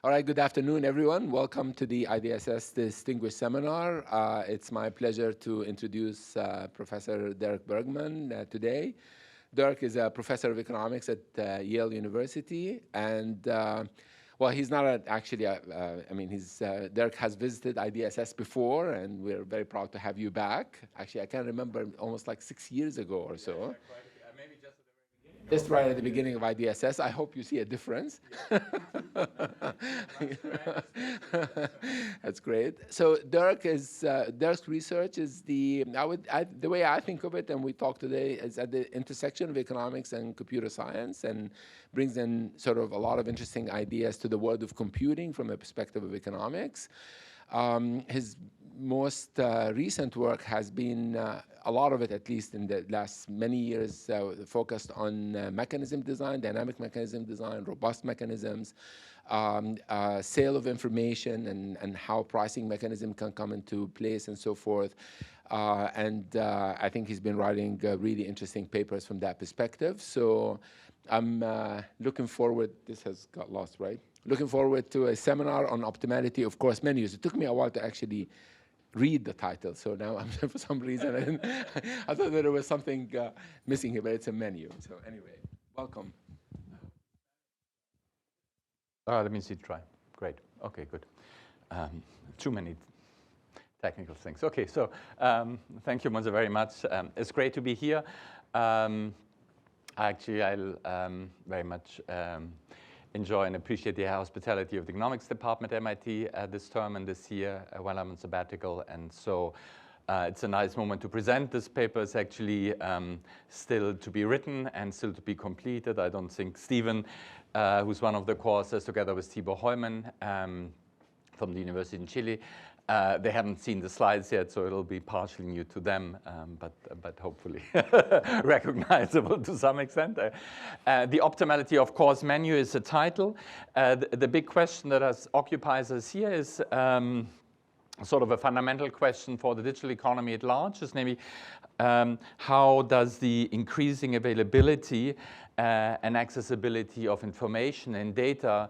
All right, good afternoon, everyone. Welcome to the IDSS Distinguished Seminar. It's my pleasure to introduce Professor Dirk Bergemann today. Dirk is a professor of economics at Yale University, and well, he's not actually, I mean, Dirk has visited IDSS before, and we're very proud to have you back. Actually, I can remember almost like 6 years ago or so. Maybe just at the very beginning. Just right at the beginning of IDSS. I hope you see a difference. That's great. So Dirk's research is the way I think of it, and we talk today, is at the intersection of economics and computer science, and brings in sort of a lot of interesting ideas to the world of computing from a perspective of economics. His most recent work has been, a lot of it at least in the last many years, focused on mechanism design, dynamic mechanism design, robust mechanisms, sale of information, and how pricing mechanism can come into place and so forth. I think he's been writing really interesting papers from that perspective. So I'm looking forward, this has got lost, right? Looking forward to a seminar on optimality of coarse menus. It took me a while to actually read the title, so now I'm for some reason I thought that there was something missing here, but it's a menu. So anyway, welcome. Let me see. Try. Great. Okay, good. Too many technical things. Okay, so thank you, Monza, very much. It's great to be here. Actually, I'll very much enjoy and appreciate the hospitality of the economics department at MIT this term and this year while I'm on sabbatical. And so it's a nice moment to present. This paper is actually still to be written and still to be completed. I don't think Stephen, who's one of the co-authors together with Tibor Heumann from the University in Chile, they haven't seen the slides yet, so it'll be partially new to them, but hopefully recognizable to some extent. The Optimality of Coarse menu is the title. The big question that occupies us here is sort of a fundamental question for the digital economy at large, is maybe how does the increasing availability and accessibility of information and data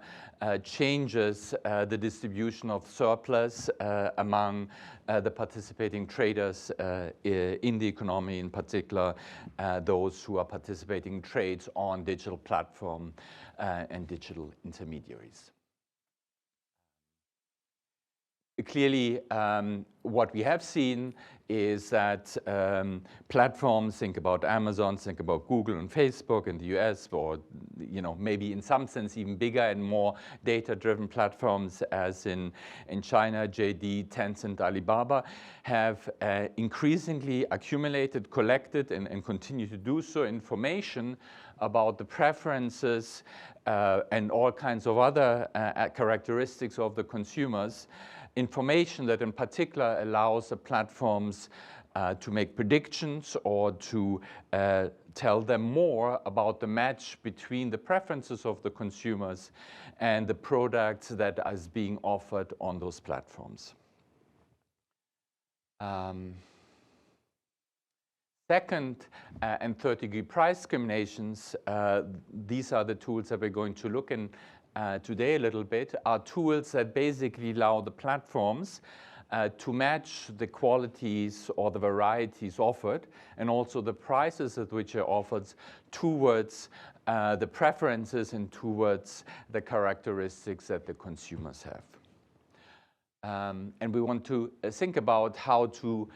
changes the distribution of surplus among the participating traders in the economy, in particular those who are participating in trades on digital platform and digital intermediaries. Clearly, what we have seen is that platforms, think about Amazon, think about Google and Facebook in the US, or maybe in some sense even bigger and more data-driven platforms as in China, JD, Tencent, Alibaba, have increasingly accumulated, collected, and continue to do so information about the preferences and all kinds of other characteristics of the consumers. Information that in particular allows the platforms to make predictions or to tell them more about the match between the preferences of the consumers and the products that is being offered on those platforms. Second and third degree price discriminations, these are the tools that we're going to look in today a little bit, are tools that basically allow the platforms to match the qualities or the varieties offered and also the prices at which are offered towards the preferences and towards the characteristics that the consumers have. And we want to think about how to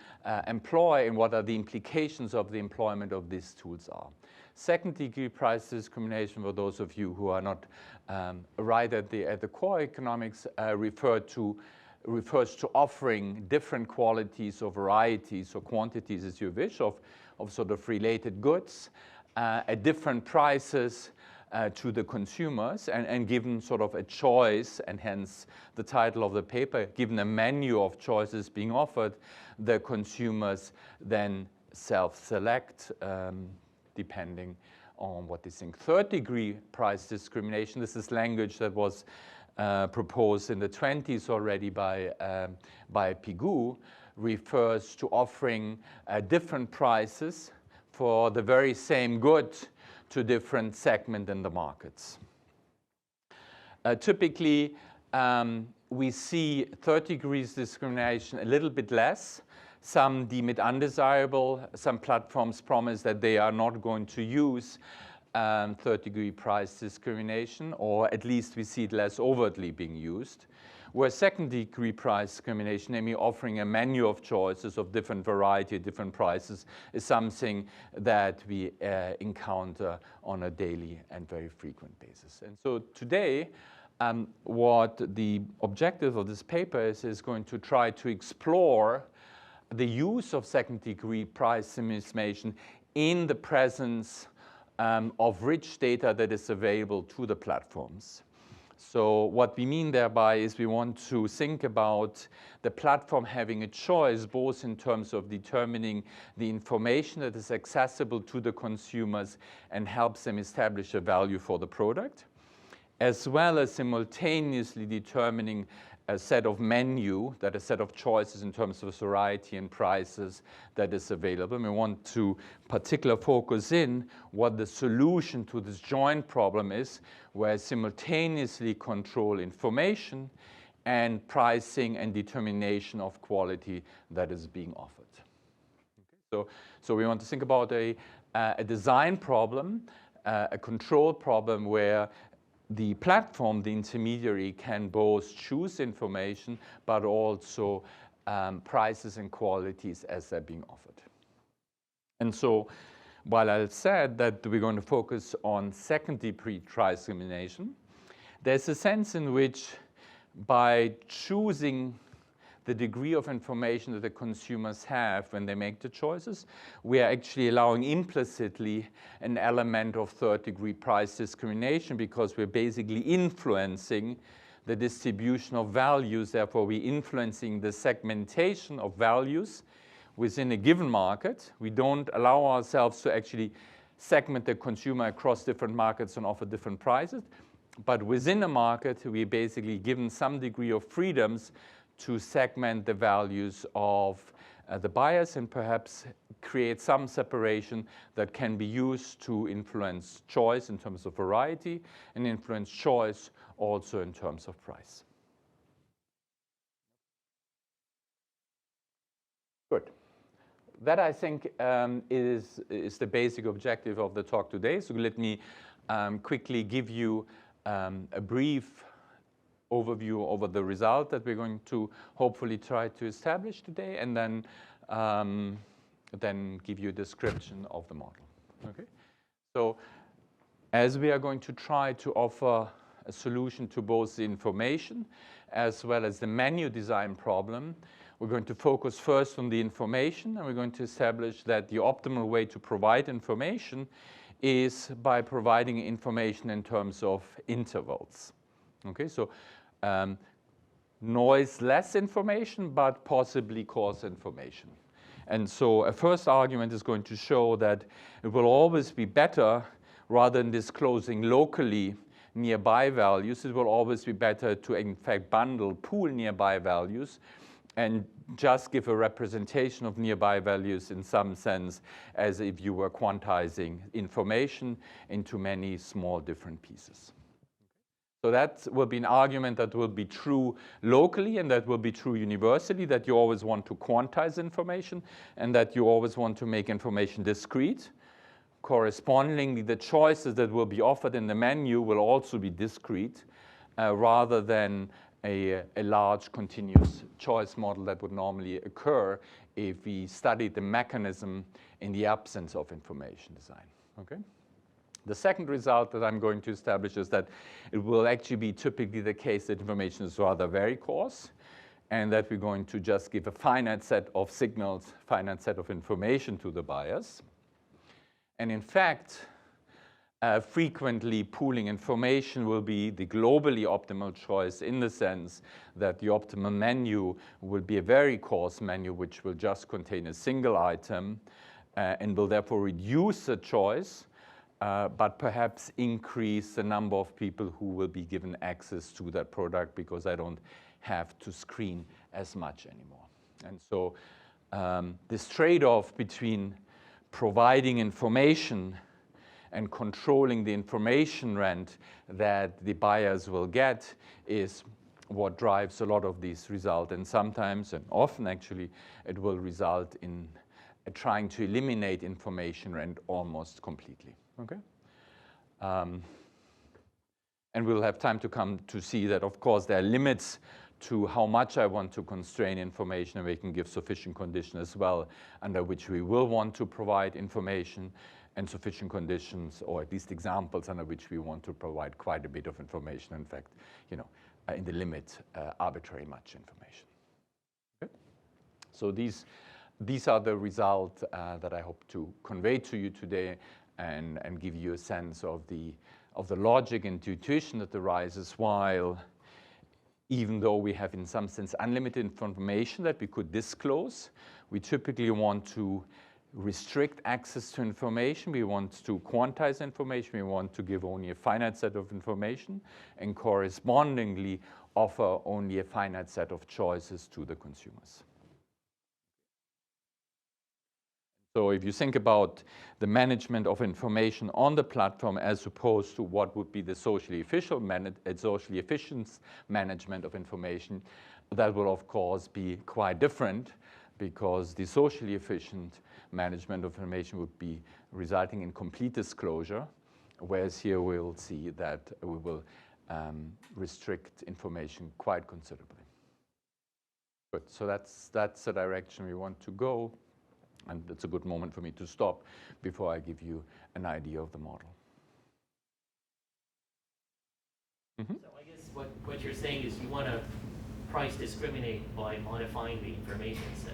employ and what are the implications of the employment of these tools are. Second degree price discrimination, for those of you who are not right at the core economics, refers to offering different qualities or varieties or quantities, as you wish, of sort of related goods at different prices to the consumers, and given sort of a choice, and hence the title of the paper, given a menu of choices being offered, the consumers then self-select depending on what they think. Third degree price discrimination, this is language that was proposed in the 20s already by Pigou, refers to offering different prices for the very same good to different segments in the markets. Typically, we see third degrees discrimination a little bit less. Some deem it undesirable. Some platforms promise that they are not going to use third degree price discrimination, or at least we see it less overtly being used. Where second degree price discrimination, namely offering a menu of choices of different variety, different prices, is something that we encounter on a daily and very frequent basis. And so today, what the objective of this paper is going to try to explore the use of second degree price estimation in the presence of rich data that is available to the platforms. So what we mean thereby is we want to think about the platform having a choice both in terms of determining the information that is accessible to the consumers and helps them establish a value for the product, as well as simultaneously determining a set of menu, that a set of choices in terms of variety and prices that is available. And we want to particularly focus in what the solution to this joint problem is, where simultaneously control information and pricing and determination of quality that is being offered. Okay. So we want to think about a design problem, a control problem where the platform, the intermediary, can both choose information, but also prices and qualities as they're being offered. And so while I said that we're going to focus on second degree price discrimination, there's a sense in which by choosing the degree of information that the consumers have when they make the choices, we are actually allowing implicitly an element of third degree price discrimination, because we're basically influencing the distribution of values. Therefore, we're influencing the segmentation of values within a given market. We don't allow ourselves to actually segment the consumer across different markets and offer different prices. But within a market, we're basically given some degree of freedoms to segment the values of the buyers and perhaps create some separation that can be used to influence choice in terms of variety and influence choice also in terms of price. Good. That, I think, is the basic objective of the talk today. So let me quickly give you a brief overview over the result that we're going to hopefully try to establish today, and then give you a description of the model. Okay? So as we are going to try to offer a solution to both the information as well as the menu design problem, we're going to focus first on the information, and we're going to establish that the optimal way to provide information is by providing information in terms of intervals. Okay, so noise-less information, but possibly coarse information. And so a first argument is going to show that it will always be better, rather than disclosing locally nearby values, it will always be better to, in fact, pool nearby values and just give a representation of nearby values in some sense as if you were quantizing information into many small different pieces. So that will be an argument that will be true locally and that will be true universally, that you always want to quantize information and that you always want to make information discrete. Correspondingly, the choices that will be offered in the menu will also be discrete rather than a large continuous choice model that would normally occur if we studied the mechanism in the absence of information design. Okay? The second result that I'm going to establish is that it will actually be typically the case that information is rather very coarse, and that we're going to just give a finite set of signals, finite set of information to the buyers. And in fact, frequently pooling information will be the globally optimal choice, in the sense that the optimal menu will be a very coarse menu which will just contain a single item and will therefore reduce the choice, but perhaps increase the number of people who will be given access to that product because I don't have to screen as much anymore. And so this trade-off between providing information and controlling the information rent that the buyers will get is what drives a lot of these results. And sometimes, and often actually, it will result in trying to eliminate information and almost completely, okay? And we'll have time to come to see that, of course, there are limits to how much I want to constrain information, and we can give sufficient conditions as well under which we will want to provide information, and sufficient conditions, or at least examples under which we want to provide quite a bit of information. In fact, you know, in the limit, arbitrary much information. Okay? So these are the results that I hope to convey to you today, and give you a sense of the logic and intuition that arises, while even though we have in some sense unlimited information that we could disclose, we typically want to restrict access to information. We want to quantize information. We want to give only a finite set of information, and correspondingly offer only a finite set of choices to the consumers. So if you think about the management of information on the platform as opposed to what would be the socially efficient management of information, that will of course be quite different, because the socially efficient management of information would be resulting in complete disclosure, whereas here we'll see that we will restrict information quite considerably. Good, so that's the direction we want to go. And it's a good moment for me to stop before I give you an idea of the model. Mm-hmm. So I guess what you're saying is you want to price discriminate by modifying the information set.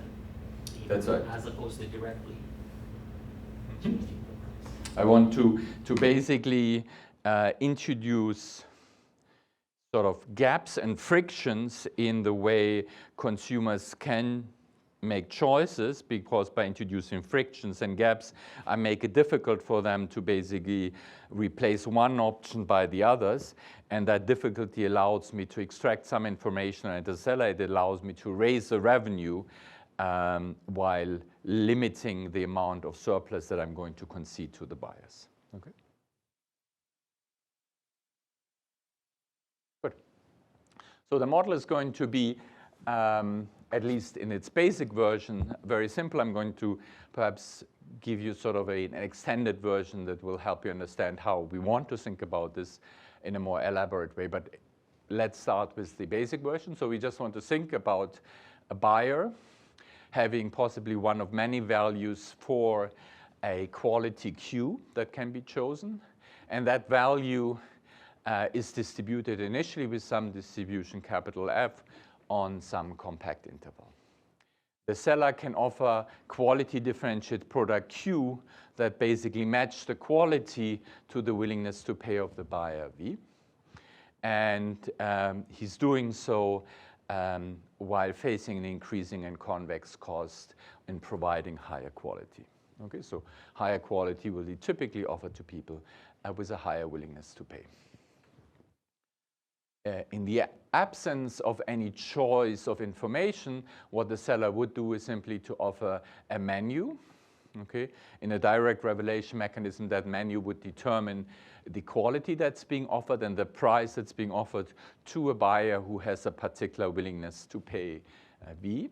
That's right. As opposed to directly changing the price. I want to basically introduce sort of gaps and frictions in the way consumers can make choices, because by introducing frictions and gaps, I make it difficult for them to basically replace one option by the others. And that difficulty allows me to extract some information, and as a seller, it allows me to raise the revenue while limiting the amount of surplus that I'm going to concede to the buyers. Okay. Good. So the model is going to be at least in its basic version, very simple. I'm going to perhaps give you sort of an extended version that will help you understand how we want to think about this in a more elaborate way. But let's start with the basic version. So we just want to think about a buyer having possibly one of many values for a quality Q that can be chosen. And that value is distributed initially with some distribution capital F on some compact interval. The seller can offer quality differentiated product Q that basically match the quality to the willingness to pay of the buyer V. And he's doing so while facing an increasing and convex cost in providing higher quality. Okay, so higher quality will be typically offered to people with a higher willingness to pay. In the absence of any choice of information, what the seller would do is simply to offer a menu. Okay? In a direct revelation mechanism, that menu would determine the quality that's being offered and the price that's being offered to a buyer who has a particular willingness to pay V.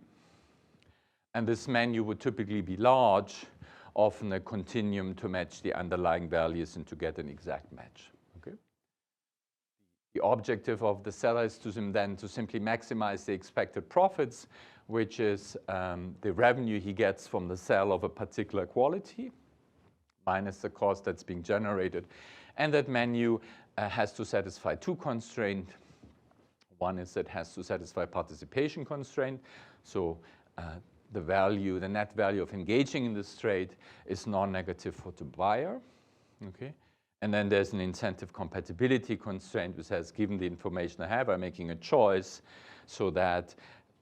And this menu would typically be large, often a continuum to match the underlying values and to get an exact match. The objective of the seller is to simply maximize the expected profits, which is the revenue he gets from the sale of a particular quality, minus the cost that's being generated. And that menu has to satisfy two constraints. One is that it has to satisfy participation constraint. So the net value of engaging in this trade is non-negative for the buyer. Okay? And then there's an incentive compatibility constraint, which says, given the information I have, I'm making a choice so that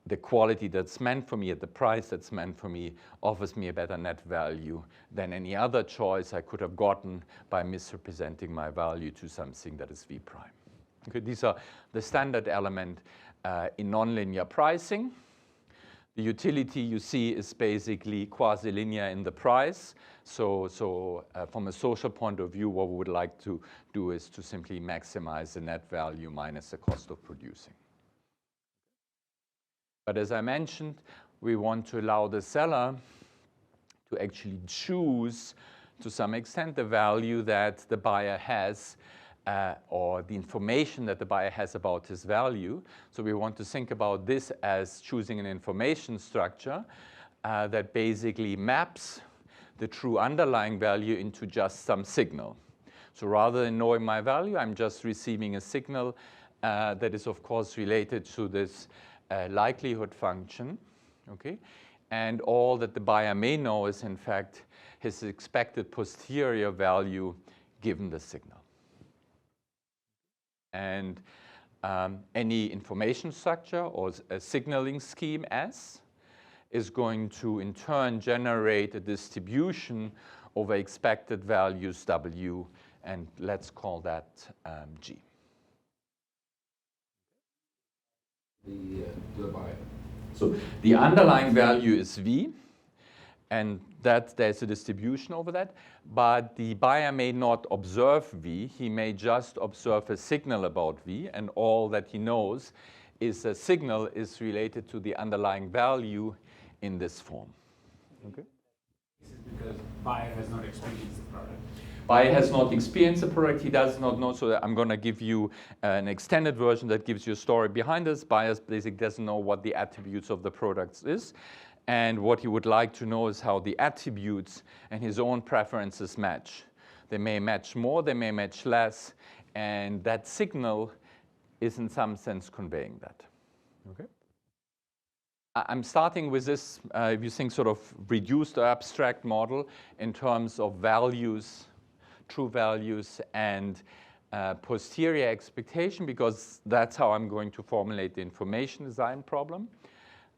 the quality that's meant for me at the price that's meant for me offers me a better net value than any other choice I could have gotten by misrepresenting my value to something that is V prime. Okay, these are the standard element in nonlinear pricing. The utility you see is basically quasi-linear in the price. So from a social point of view, what we would like to do is to simply maximize the net value minus the cost of producing. But as I mentioned, we want to allow the seller to actually choose, to some extent, the value that the buyer has or the information that the buyer has about his value. So we want to think about this as choosing an information structure that basically maps the true underlying value into just some signal. So rather than knowing my value, I'm just receiving a signal that is, of course, related to this likelihood function, okay? And all that the buyer may know is, in fact, his expected posterior value given the signal. And any information structure or a signaling scheme S is going to, in turn, generate a distribution over expected values W, and let's call that G. The buyer. So the underlying value is V, and that there's a distribution over that, but the buyer may not observe V. He may just observe a signal about V, and all that he knows is a signal is related to the underlying value in this form. Okay? This is because buyer has not experienced the product. Buyer has not experienced the product, he does not know, so I'm going to give you an extended version that gives you a story behind this. Buyer basically doesn't know what the attributes of the products is, and what he would like to know is how the attributes and his own preferences match. They may match more, they may match less, and that signal is in some sense conveying that. Okay? I'm starting with this, if you think sort of reduced or abstract model in terms of values, true values, and posterior expectation, because that's how I'm going to formulate the information design problem.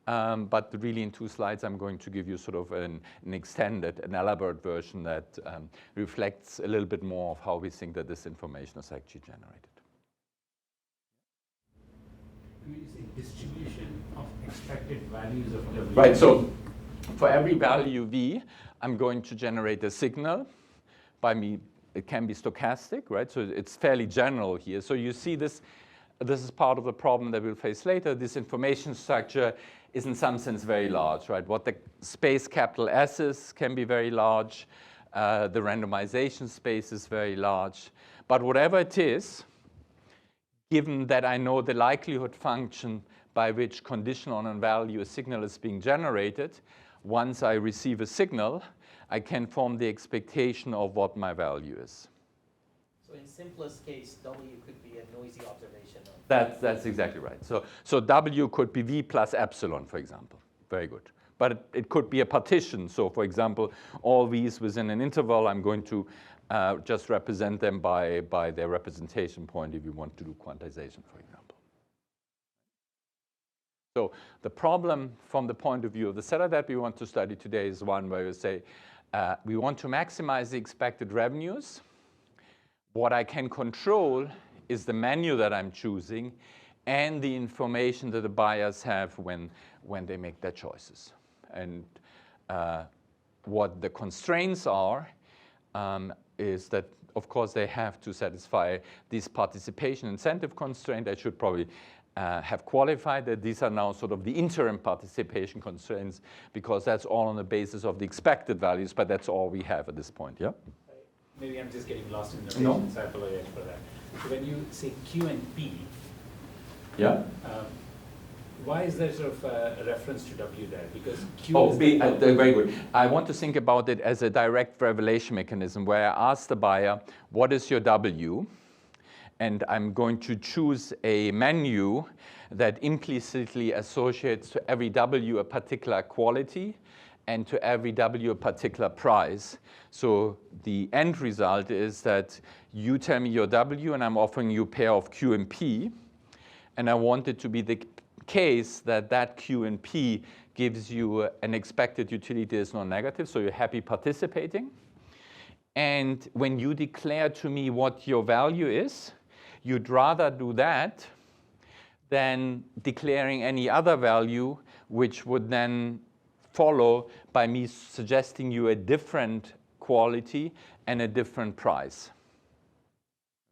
But really in 2 slides, I'm going to give you sort of an extended, an elaborate version that reflects a little bit more of how we think that this information is actually generated. When you say distribution of expected values of W. Right, so for every value V, I'm going to generate a signal by me. It can be stochastic, right? So it's fairly general here. So you see this is part of the problem that we'll face later. This information structure is in some sense very large, right? What the space capital S is can be very large. The randomization space is very large. But whatever it is, given that I know the likelihood function by which conditional on a value a signal is being generated, once I receive a signal, I can form the expectation of what my value is. So in simplest case, W could be a noisy observation of. That's exactly right. So W could be V plus epsilon, for example. Very good. But it could be a partition. So for example, all V's within an interval, I'm going to just represent them by their representation point if you want to do quantization, for example. So the problem from the point of view of the seller that we want to study today is one where we say, we want to maximize the expected revenues. What I can control is the menu that I'm choosing and the information that the buyers have when they make their choices. And what the constraints are is that, of course, they have to satisfy this participation incentive constraint. I should probably have qualified that these are now sort of the interim participation constraints, because that's all on the basis of the expected values, but that's all we have at this point, yeah? Maybe I'm just getting lost in the No. notation, so I apologize for that. So when you say Q and P, Yeah? why is there sort of a reference to W there? Because Q Oh, is very good. I want to think about it as a direct revelation mechanism where I ask the buyer, what is your W? And I'm going to choose a menu that implicitly associates to every W a particular quality and to every W a particular price. So the end result is that you tell me your W and I'm offering you a pair of Q and P. And I want it to be the case that that Q and P gives you an expected utility that is non-negative, so you're happy participating. And when you declare to me what your value is, you'd rather do that than declaring any other value, which would then follow by me suggesting you a different quality and a different price.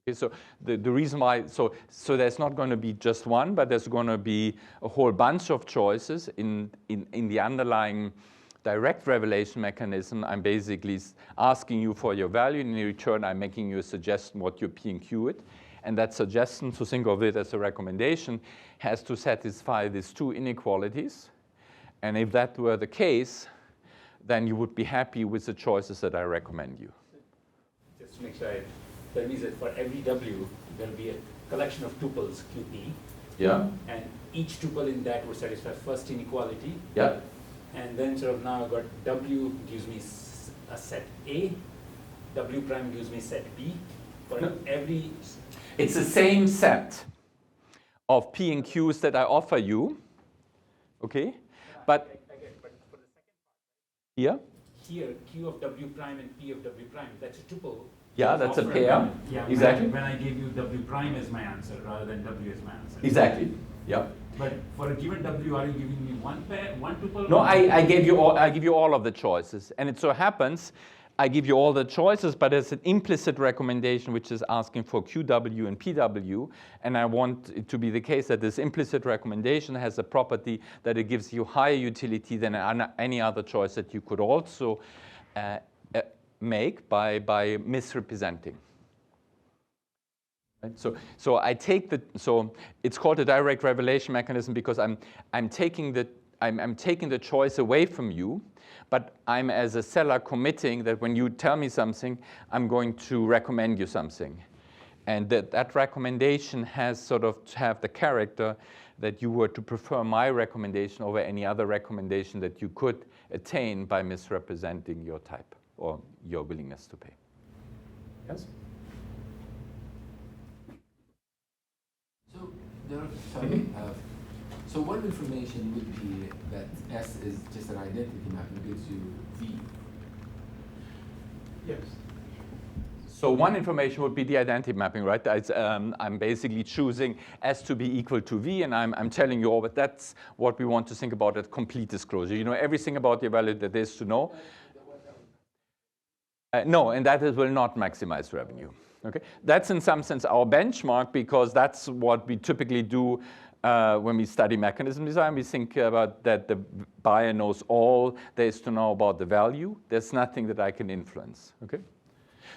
Okay, so the reason why, so there's not going to be just one, but there's going to be a whole bunch of choices in the underlying direct revelation mechanism. I'm basically asking you for your value, and in return, I'm making you a suggestion what your P and Q is. And that suggestion, to think of it as a recommendation, has to satisfy these two inequalities. And if that were the case, then you would be happy with the choices that I recommend you. Just to make sure, that means that for every W, there will be a collection of tuples, QP. Yeah. And each tuple in that would satisfy first inequality. Yeah. And then sort of now I've got W gives me a set A, W prime gives me set B. For every... It's the same set of P and Qs that I offer you, okay? But I get it, but for the second part, here? Here, Q of W prime and P of W prime, that's a tuple. Yeah, that's a Offered pair. Yeah, Exactly. When I gave you W prime as my answer rather than W as my answer. Exactly. Yeah. But for a given W, are you giving me one pair, one tuple? No, I give you all of the choices, and it so happens I give you all the choices, but there's an implicit recommendation which is asking for QW and PW, and I want it to be the case that this implicit recommendation has a property that it gives you higher utility than any other choice that you could also make by misrepresenting. Right? So I take so it's called a direct revelation mechanism because I'm taking the choice away from you, but I'm as a seller committing that when you tell me something, I'm going to recommend you something. And that recommendation has sort of to have the character that you were to prefer my recommendation over any other recommendation that you could attain by misrepresenting your type or your willingness to pay. Yes? So, Dirk, sorry. So one information would be that S is just an identity mapping, gives you V. Yes. So one information would be the identity mapping, right? I'm basically choosing S to be equal to V, and I'm telling you all, but that's what we want to think about at complete disclosure. You know everything about the value that there is to know. No, and that will not maximize revenue. Okay, that's in some sense our benchmark because that's what we typically do when we study mechanism design. We think about that the buyer knows all there is to know about the value. There's nothing that I can influence. Okay.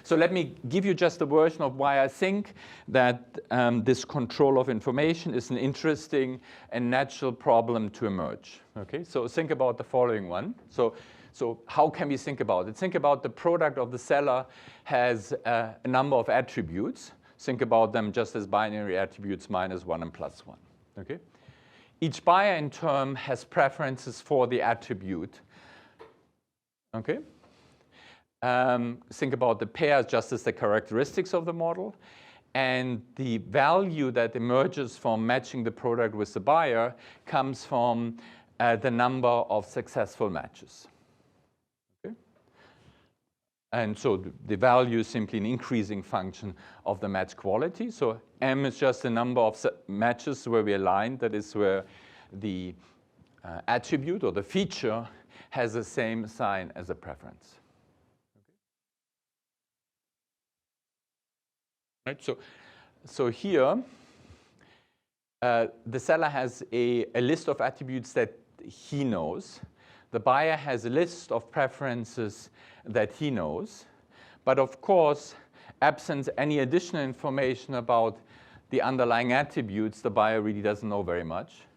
So let me give you just a version of why I think that this control of information is an interesting and natural problem to emerge. Okay, so think about the following one. So how can we think about it? Think about the product of the seller has a number of attributes. Think about them just as binary attributes -1 and +1. Okay, each buyer in turn has preferences for the attribute. Okay. Think about the pair just as the characteristics of the model, and the value that emerges from matching the product with the buyer comes from the number of successful matches. Okay? And so the value is simply an increasing function of the match quality. So M is just the number of matches where we align, that is where the attribute or the feature has the same sign as a preference. Right, so here, the seller has a list of attributes that he knows. The buyer has a list of preferences that he knows. But of course, absent any additional information about the underlying attributes, the buyer really doesn't know very much.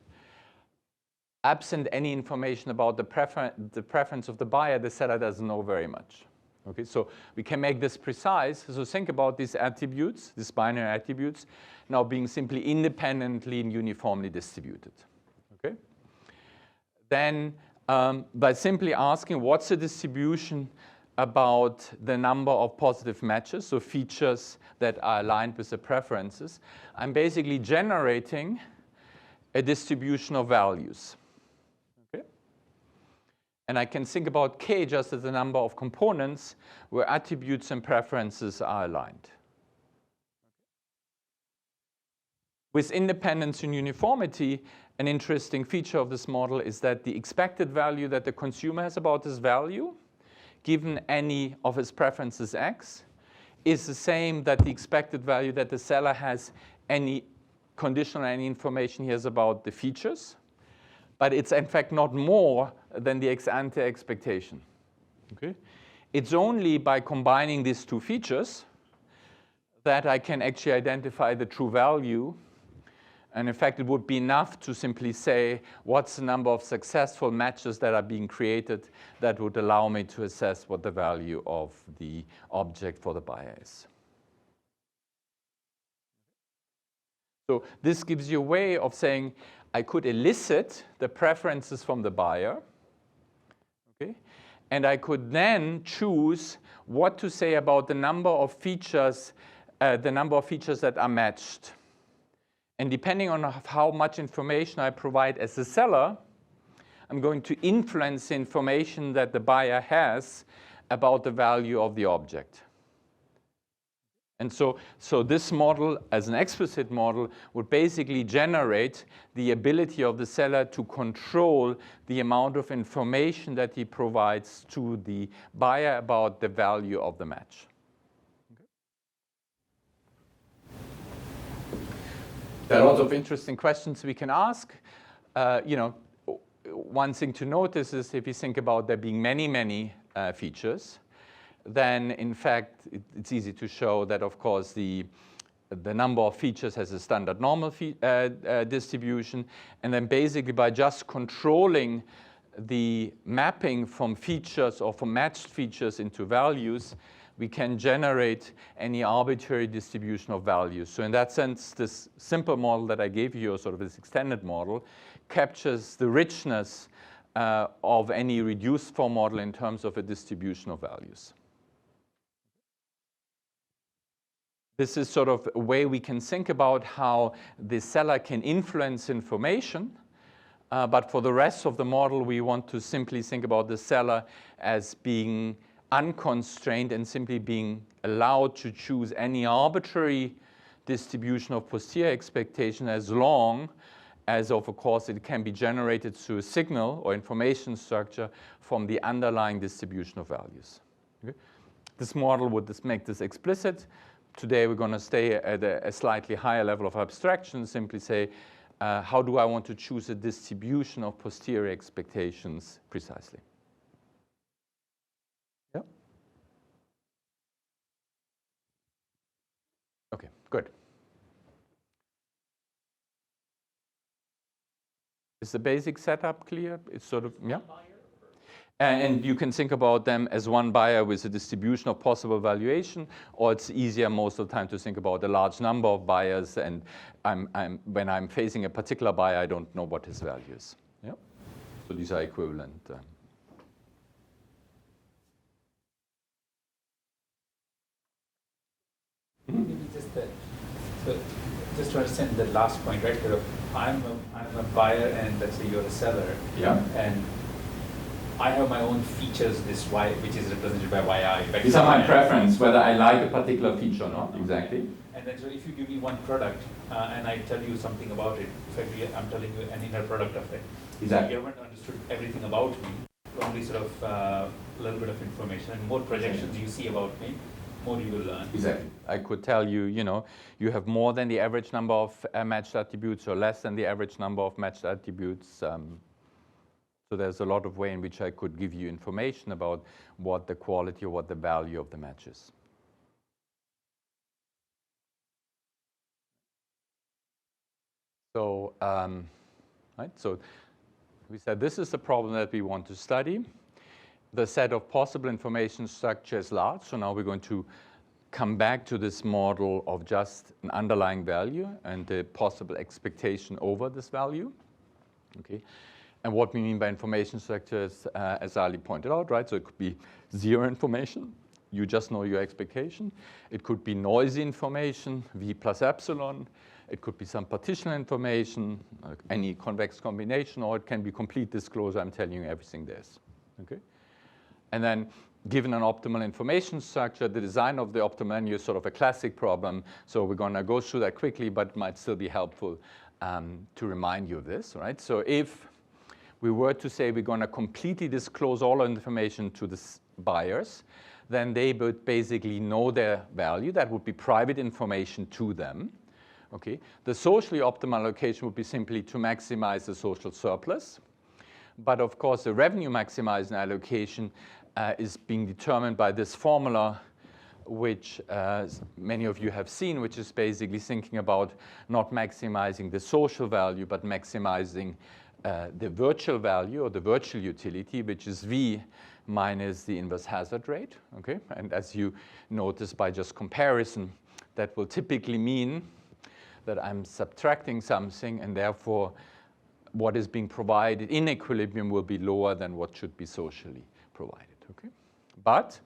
Absent any information about the preference of the buyer, the seller doesn't know very much. Okay, so we can make this precise. So think about these attributes, these binary attributes, now being simply independently and uniformly distributed. Okay? Then by simply asking what's the distribution about the number of positive matches, so features that are aligned with the preferences, I'm basically generating a distribution of values. And I can think about K just as the number of components where attributes and preferences are aligned. With independence and uniformity, an interesting feature of this model is that the expected value that the consumer has about this value, given any of his preferences X, is the same that the expected value that the seller has any condition or any information he has about the features, but it's in fact not more than the ex-ante expectation. Okay? It's only by combining these two features that I can actually identify the true value. And in fact, it would be enough to simply say what's the number of successful matches that are being created that would allow me to assess what the value of the object for the buyer is. So this gives you a way of saying I could elicit the preferences from the buyer, okay? And I could then choose what to say about the number of features that are matched. And depending on how much information I provide as a seller, I'm going to influence the information that the buyer has about the value of the object. And so this model, as an explicit model, would basically generate the ability of the seller to control the amount of information that he provides to the buyer about the value of the match. There are lots of interesting questions we can ask. One thing to notice is if you think about there being many features, then in fact it's easy to show that of course the number of features has a standard normal distribution, and then basically by just controlling the mapping from features or from matched features into values, we can generate any arbitrary distribution of values. So in that sense, this simple model that I gave you, or sort of this extended model, captures the richness of any reduced form model in terms of a distribution of values. This is sort of a way we can think about how the seller can influence information. But for the rest of the model, we want to simply think about the seller as being unconstrained and simply being allowed to choose any arbitrary distribution of posterior expectation as long as, of course, it can be generated through a signal or information structure from the underlying distribution of values. Okay? This model would make this explicit. Today, we're going to stay at a slightly higher level of abstraction, simply say, how do I want to choose a distribution of posterior expectations precisely? Yeah? Okay, good. Is the basic setup clear? It's sort of, yeah? And you can think about them as one buyer with a distribution of possible valuation, or it's easier most of the time to think about a large number of buyers, and when I'm facing a particular buyer, I don't know what his value is. Yeah? So these are equivalent. Maybe just to understand the last point, right? I'm a buyer, and let's say you're a seller. Yeah. And I have my own features, this Y, which is represented by YI. These are my preference, whether I like a particular feature or not, exactly. And then so if you give me one product and I tell you something about it, effectively I'm telling you an inner product of it. Exactly. You haven't understood everything about me, only sort of a little bit of information, and more projections you see about me, more you will learn. Exactly. I could tell you, you have more than the average number of matched attributes or less than the average number of matched attributes. So there's a lot of way in which I could give you information about what the quality or what the value of the match is. So, right, so we said this is the problem that we want to study. The set of possible information structure is large, so now we're going to come back to this model of just an underlying value and the possible expectation over this value. Okay. And what we mean by information structure is, as Ali pointed out, right? So it could be zero information. You just know your expectation. It could be noisy information, V plus epsilon. It could be some partitional information, any convex combination, or it can be complete disclosure. I'm telling you everything there is. Okay? And then given an optimal information structure, the design of the optimal menu is sort of a classic problem. So we're going to go through that quickly, but it might still be helpful to remind you of this, right? So if we were to say we're going to completely disclose all information to the buyers, then they would basically know their value. That would be private information to them. Okay. The socially optimal allocation would be simply to maximize the social surplus. But of course, the revenue maximizing allocation is being determined by this formula, which many of you have seen, which is basically thinking about not maximizing the social value, but maximizing the virtual value or the virtual utility, which is V minus the inverse hazard rate. Okay? And as you notice by just comparison, that will typically mean that I'm subtracting something, and therefore what is being provided in equilibrium will be lower than what should be socially provided. Okay? But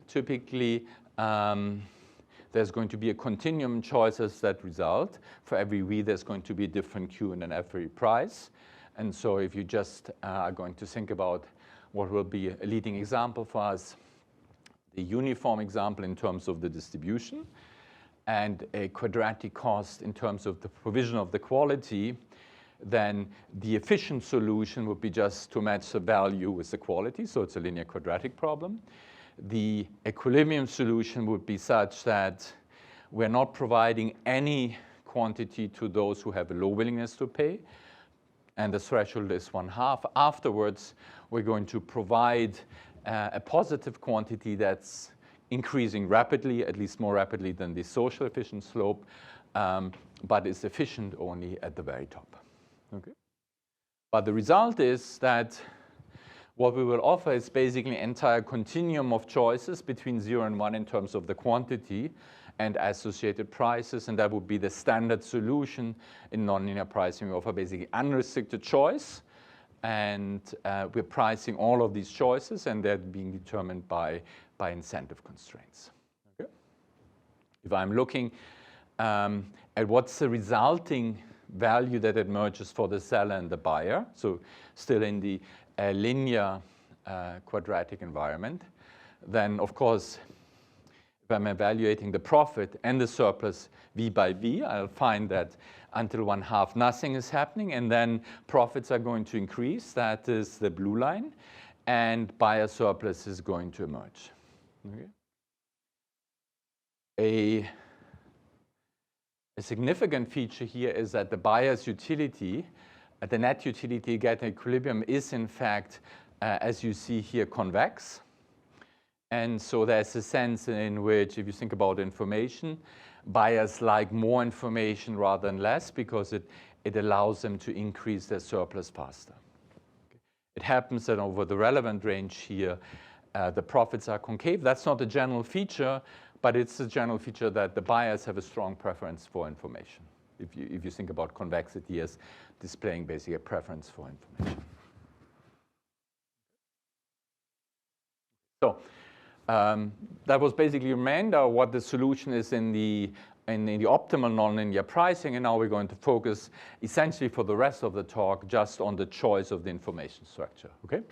typically, there's going to be a continuum choices that result. For every V, there's going to be a different Q and an every price. And so if you just are going to think about what will be a leading example for us, the uniform example in terms of the distribution, and a quadratic cost in terms of the provision of the quality, then the efficient solution would be just to match the value with the quality. So it's a linear quadratic problem. The equilibrium solution would be such that we're not providing any quantity to those who have a low willingness to pay, and the threshold is 1/2. Afterwards, we're going to provide a positive quantity that's increasing rapidly, at least more rapidly than the social efficient slope, but is efficient only at the very top. Okay? But the result is that what we will offer is basically an entire continuum of choices between 0 and 1 in terms of the quantity and associated prices, and that would be the standard solution in nonlinear pricing. We offer basically unrestricted choice, and we're pricing all of these choices, and they're being determined by incentive constraints. Okay? If I'm looking at what's the resulting value that emerges for the seller and the buyer, so still in the linear quadratic environment, then of course, if I'm evaluating the profit and the surplus V by V, I'll find that until 1/2 nothing is happening, and then profits are going to increase. That is the blue line, and buyer surplus is going to emerge. Okay? A significant feature here is that the buyer's utility, the net utility get equilibrium, is in fact, as you see here, convex. And so there's a sense in which, if you think about information, buyers like more information rather than less because it allows them to increase their surplus faster. Okay. It happens that over the relevant range here, the profits are concave. That's not a general feature, but it's a general feature that the buyers have a strong preference for information. If you think about convexity as displaying basically a preference for information. So that was basically a reminder of what the solution is in the optimal nonlinear pricing, and now we're going to focus essentially for the rest of the talk just on the choice of the information structure. Okay?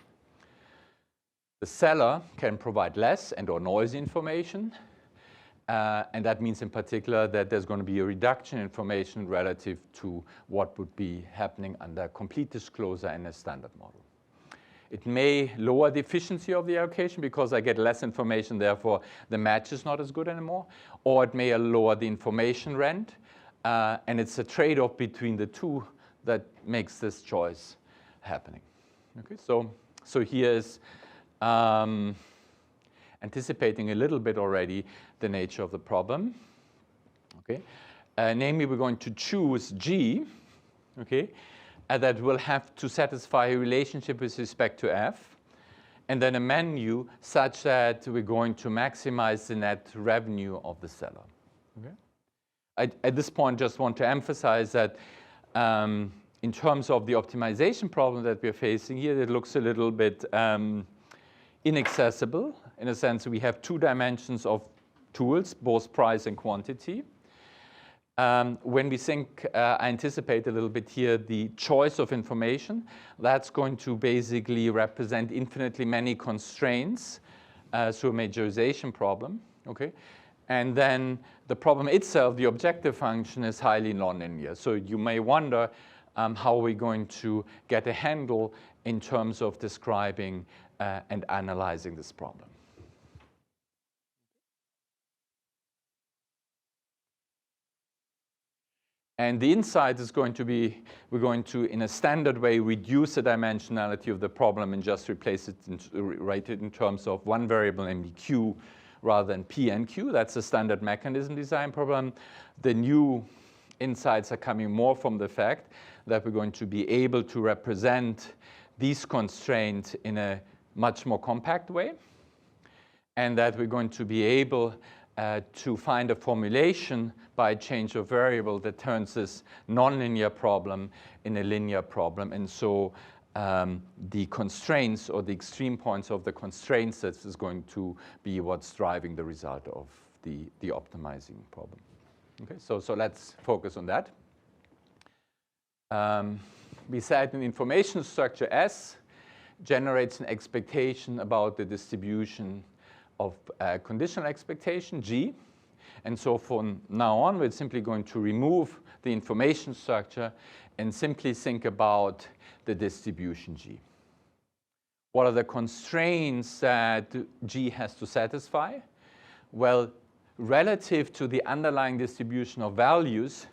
The seller can provide less and or noisy information, and that means in particular that there's going to be a reduction in information relative to what would be happening under complete disclosure in a standard model. It may lower the efficiency of the allocation because I get less information, therefore the match is not as good anymore, or it may lower the information rent, and it's a trade-off between the two that makes this choice happening. Okay, so here is anticipating a little bit already the nature of the problem. Okay, namely we're going to choose G, okay, that will have to satisfy a relationship with respect to F, and then a menu such that we're going to maximize the net revenue of the seller. Okay? At this point, just want to emphasize that in terms of the optimization problem that we're facing here, it looks a little bit inaccessible. In a sense, we have two dimensions of tools, both price and quantity. When we think, I anticipate a little bit here, the choice of information, that's going to basically represent infinitely many constraints through a majorization problem. Okay? And then the problem itself, the objective function, is highly nonlinear. So you may wonder how we're going to get a handle in terms of describing and analyzing this problem. And the insight is going to be, we're going to, in a standard way, reduce the dimensionality of the problem and just replace it, write it in terms of one variable, namely Q, rather than P and Q. That's a standard mechanism design problem. The new insights are coming more from the fact that we're going to be able to represent these constraints in a much more compact way, and that we're going to be able to find a formulation by a change of variable that turns this nonlinear problem in a linear problem. And so the constraints or the extreme points of the constraint sets is going to be what's driving the result of the optimizing problem. Okay, so let's focus on that. We said an information structure S generates an expectation about the distribution of conditional expectation, G. And so from now on, we're simply going to remove the information structure and simply think about the distribution G. What are the constraints that G has to satisfy? Well, relative to the underlying distribution of values,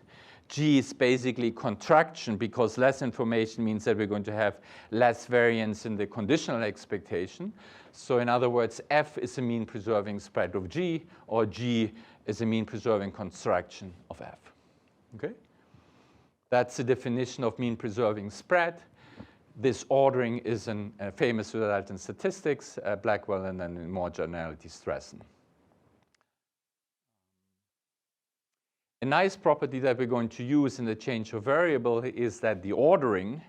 G is basically contraction, because less information means that we're going to have less variance in the conditional expectation. So in other words, F is a mean preserving spread of G, or G is a mean preserving contraction of F. Okay? That's the definition of mean preserving spread. This ordering is a famous result in statistics, Blackwell, and then in more generality, Stressen. A nice property that we're going to use in the change of variable is that the ordering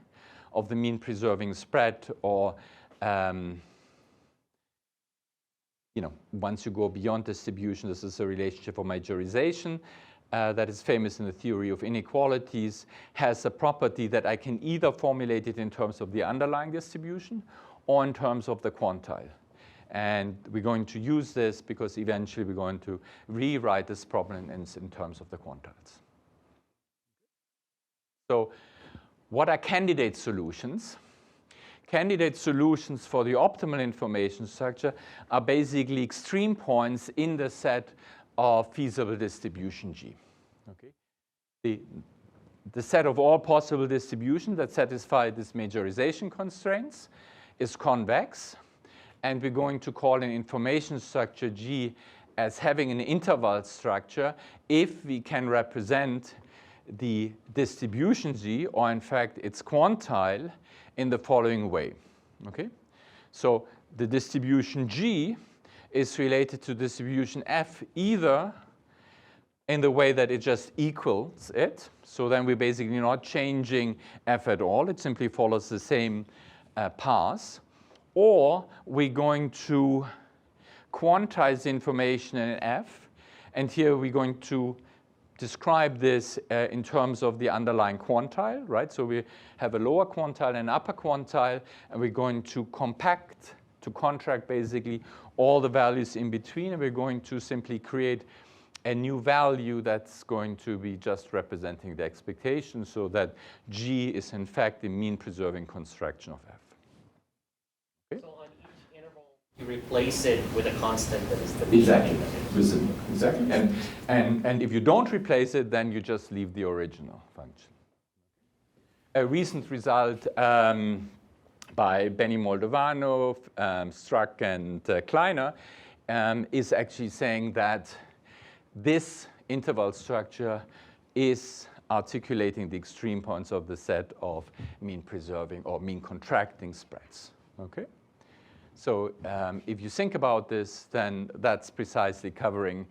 of the mean preserving spread, or once you go beyond distribution, this is a relationship of majorization that is famous in the theory of inequalities, has a property that I can either formulate it in terms of the underlying distribution or in terms of the quantile. And we're going to use this because eventually we're going to rewrite this problem in terms of the quantiles. So what are candidate solutions? Candidate solutions for the optimal information structure are basically extreme points in the set of feasible distribution G. Okay? The set of all possible distributions that satisfy these majorization constraints is convex. And we're going to call an information structure G as having an interval structure if we can represent the distribution G, or in fact its quantile, in the following way. Okay? So the distribution G is related to distribution F either in the way that it just equals it. So then we're basically not changing F at all. It simply follows the same path. Or we're going to quantize the information in F. And here we're going to describe this in terms of the underlying quantile, right? So we have a lower quantile and an upper quantile, and we're going to contract basically all the values in between, and we're going to simply create a new value that's going to be just representing the expectation, so that G is in fact the mean preserving construction of F. Okay? So on each interval, you replace it with a constant that is the Exactly. Exactly. And if you don't replace it, then you just leave the original function. A recent result by Benny Moldovano, Struck, and Kleiner is actually saying that this interval structure is articulating the extreme points of the set of mean preserving or mean contracting spreads. Okay? So if you think about this, then that's precisely covering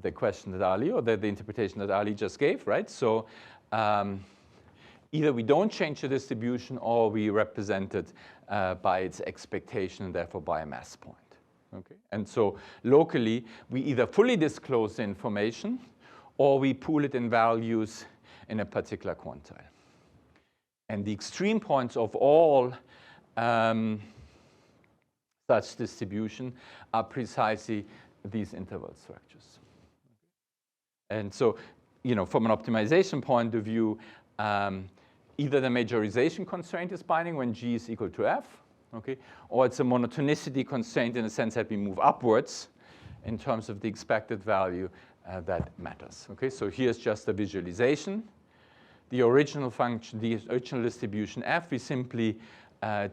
the question that Ali, or the interpretation that Ali just gave, right? So either we don't change the distribution, or we represent it by its expectation, and therefore by a mass point. Okay? And so locally, we either fully disclose the information, or we pool it in values in a particular quantile. And the extreme points of all such distribution are precisely these interval structures. And so, from an optimization point of view, either the majorization constraint is binding when G is equal to F, okay, or it's a monotonicity constraint in the sense that we move upwards in terms of the expected value that matters. Okay, so here's just a visualization. The original function, the original distribution f, we simply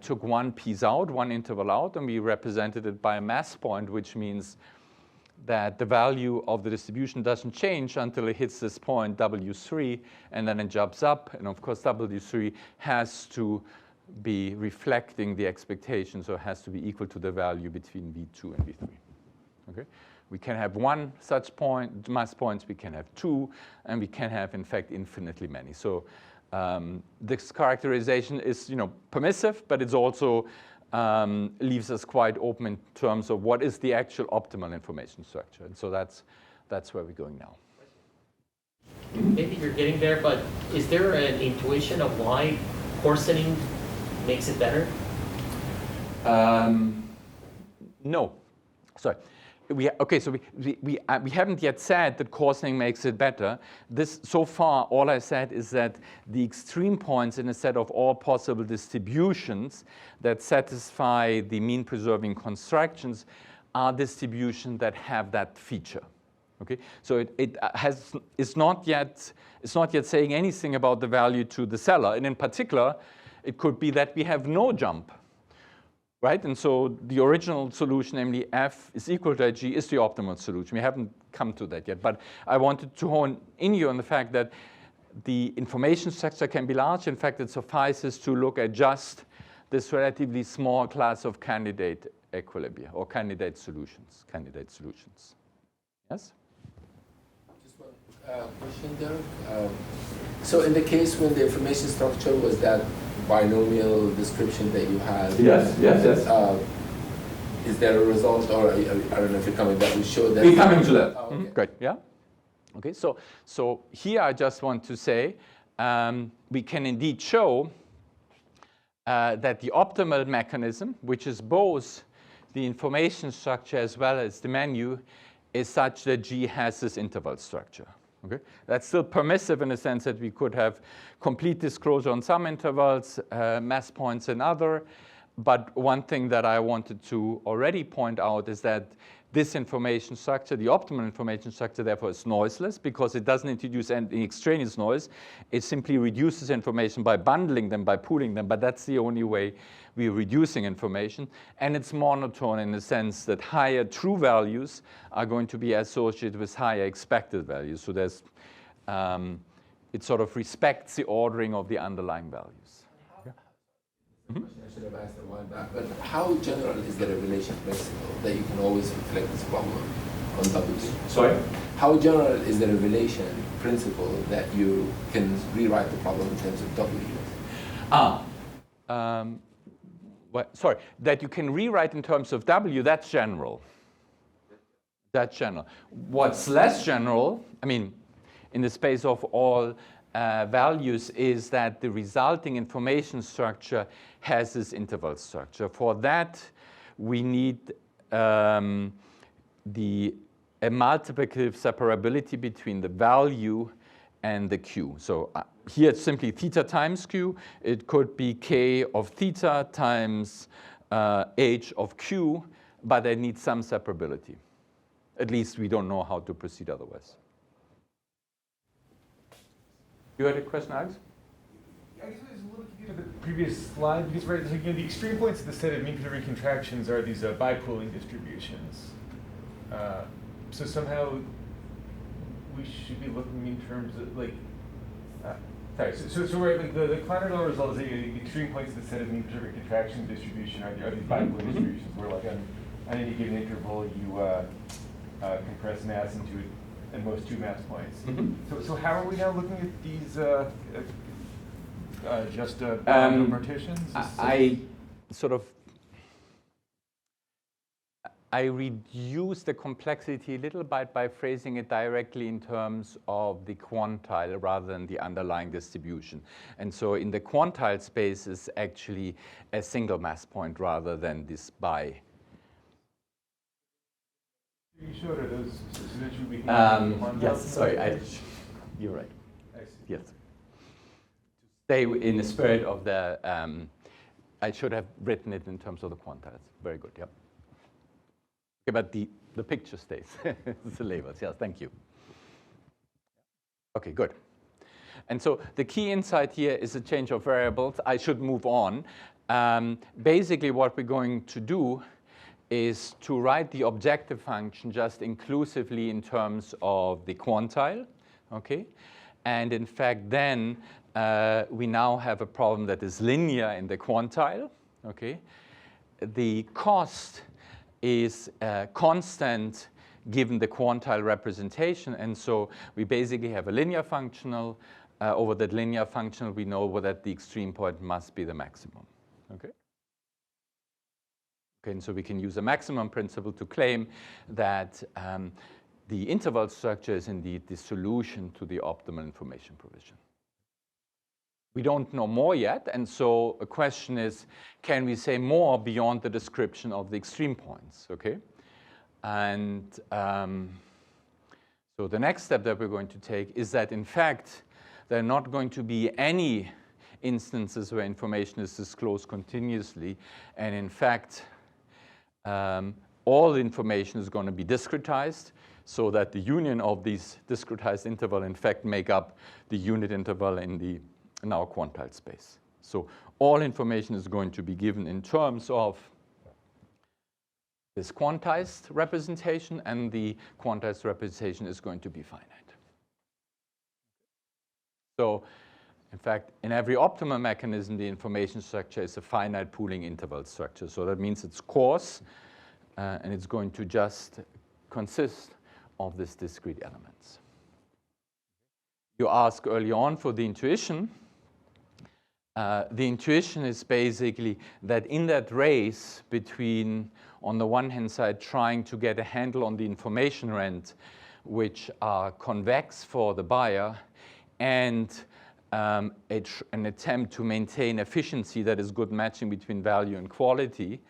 took one piece out, one interval out, and we represented it by a mass point, which means that the value of the distribution doesn't change until it hits this point, W3, and then it jumps up. And of course, W3 has to be reflecting the expectation, so it has to be equal to the value between V2 and V3. Okay? We can have one such point, mass points, we can have two, and we can have, in fact, infinitely many. So this characterization is, permissive, but it's also leaves us quite open in terms of what is the actual optimal information structure. And so that's where we're going now. Maybe you're getting there, but is there an intuition of why coarsening makes it better? No. Sorry. We haven't yet said that coarsening makes it better. So far, all I said is that the extreme points in a set of all possible distributions that satisfy the mean preserving constructions are distributions that have that feature. Okay, so it's not yet saying anything about the value to the seller, and in particular, it could be that we have no jump. Right? And so the original solution, namely f is equal to g, is the optimal solution. We haven't come to that yet. But I wanted to hone in you on the fact that the information structure can be large. In fact, it suffices to look at just this relatively small class of candidate equilibria or candidate solutions. Yes? Just one question there. So in the case when the information structure was that binomial description that you had. Yes. Is there a result, or I don't know if you're coming back, we show that. We're coming to that. Oh, okay. Great, yeah. Okay, so here I just want to say we can indeed show that the optimal mechanism, which is both the information structure as well as the menu, is such that G has this interval structure. Okay? That's still permissive in the sense that we could have complete disclosure on some intervals, mass points in other. But one thing that I wanted to already point out is that this information structure, the optimal information structure, therefore is noiseless because it doesn't introduce any extraneous noise. It simply reduces information by bundling them, by pooling them, but that's the only way we're reducing information. And it's monotone in the sense that higher true values are going to be associated with higher expected values. So there's, it sort of respects the ordering of the underlying values. I should have asked a while back, but how general is the revelation principle that you can always reflect this problem on W? Sorry? How general is the revelation principle that you can rewrite the problem in terms of W? Sorry, that you can rewrite in terms of W, that's general. That's general. What's less general, I mean, in the space of all values, is that the resulting information structure has this interval structure. For that, we need a multiplicative separability between the value and the Q. So here it's simply theta times Q. It could be K of theta times H of Q, but I need some separability. At least we don't know how to proceed otherwise. You had a question, Alex? I guess I was a little confused with the previous slide because the extreme points of the set of mean preserving contractions are these bipooling distributions. So somehow we should be looking in terms of so the Quadratic result is the extreme points of the set of mean preserving contraction distribution are these bipooling distributions where on any given interval you compress mass into at most two mass points. So how are we now looking at these just partitions? I reduce the complexity a little bit by phrasing it directly in terms of the quantile rather than the underlying distribution. And so in the quantile space is actually a single mass point rather than this bi. You showed her those, so that should be yes, sorry, you're right. I see. Yes. Stay in the spirit of the, I should have written it in terms of the quantiles. Very good, yep. Okay, but the picture stays, the labels, yes, thank you. Okay, good. And so the key insight here is a change of variables. I should move on. Basically, what we're going to do is to write the objective function just inclusively in terms of the quantile, okay? And in fact, then we now have a problem that is linear in the quantile, okay? The cost is constant given the quantile representation, and so we basically have a linear functional. Over that linear functional, we know that the extreme point must be the maximum, okay? Okay, and so we can use a maximum principle to claim that the interval structure is indeed the solution to the optimal information provision. We don't know more yet, and so a question is, can we say more beyond the description of the extreme points, okay? And so the next step that we're going to take is that, in fact, there are not going to be any instances where information is disclosed continuously, and in fact, all information is going to be discretized, so that the union of these discretized interval, in fact, make up the unit interval in our quantile space. So all information is going to be given in terms of this quantized representation, and the quantized representation is going to be finite. So, in fact, in every optimal mechanism, the information structure is a finite pooling interval structure. So that means it's coarse, and it's going to just consist of these discrete elements. You asked early on for the intuition. The intuition is basically that in that race between, on the one hand side, trying to get a handle on the information rent, which are convex for the buyer, and an attempt to maintain efficiency that is good matching between value and quality,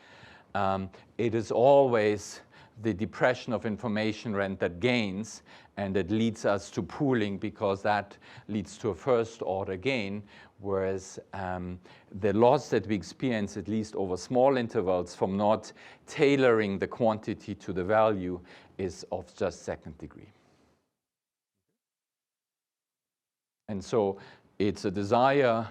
it is always the depression of information rent that gains, and that leads us to pooling, because that leads to a first order gain, whereas the loss that we experience, at least over small intervals, from not tailoring the quantity to the value is of just second degree. And so it's a desire